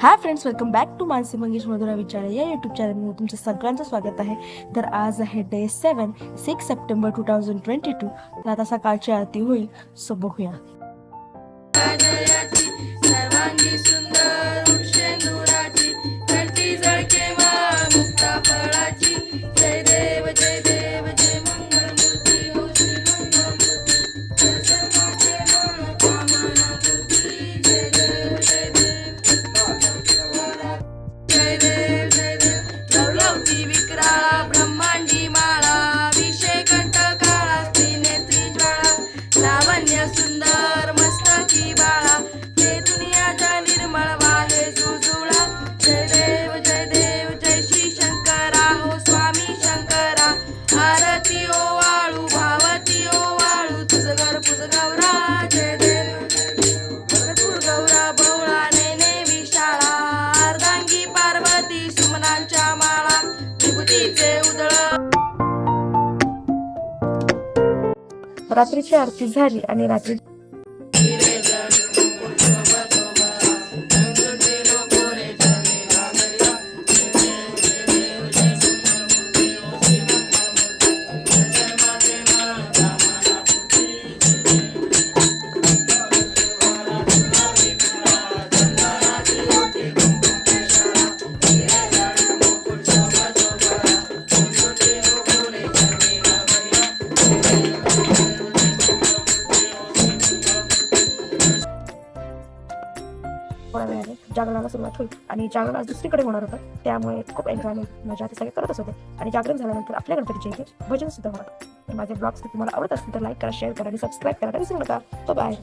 High friends, welcome back to Mansi Mangesh Madhura विचार या YouTube चॅनलमध्ये तुमचं सगळ्यांचं स्वागत आहे. तर आज आहे डे 7 6 सप्टेंबर 2022. तर आता सकाळची आरती होईल, सो बघूया. सर्वांगी सुंदर वृक्षेंदुराची घंटी झळके मुक्ता फळाची. जय देव जय देव जय मंगलमूर्ती हो श्री मंगलमूर्ती. सर्वांचे मनोकामना पूर्ती. जय देव जय देव जय देव लवलवती विक्राळा ब्रह्मांडी माळा. विषयकंठ काळा स्त्रीने त्रिज्वाळा. लावण्य सुंदर मस्तकी बाळा. हे दुनियाचा निर्मळ वाहे जुजुळा. जय देव जय श्री शंकरा हो स्वामी शंकरा. आरती ओ वाळू भावती ओ वाळू तुझ घर पुज गौरा. जय देव भरपूर गौरा बहुळा नेने विशाळा. अर्धांगी पार्वती सुमनांच्या माळा. विभूतीचे उदळ. रात्रीची आरती झाली आणि रात्री थोड्या वेळाने जागरणाला सुरुवात होईल आणि जागरण आज दुसरीकडे होणार होतं, त्यामुळे खूप एन्जॉयमेंट मजा ते सगळे करतच होते. आणि जागरण झाल्यानंतर आपल्या गणपतीचे इथे भजन सुद्धा होणार. माझे ब्लॉग्स तुम्हाला आवडत असतील तर लाईक करा, शेअर करा आणि सबस्क्राईब करायला विसरू नका. बाय.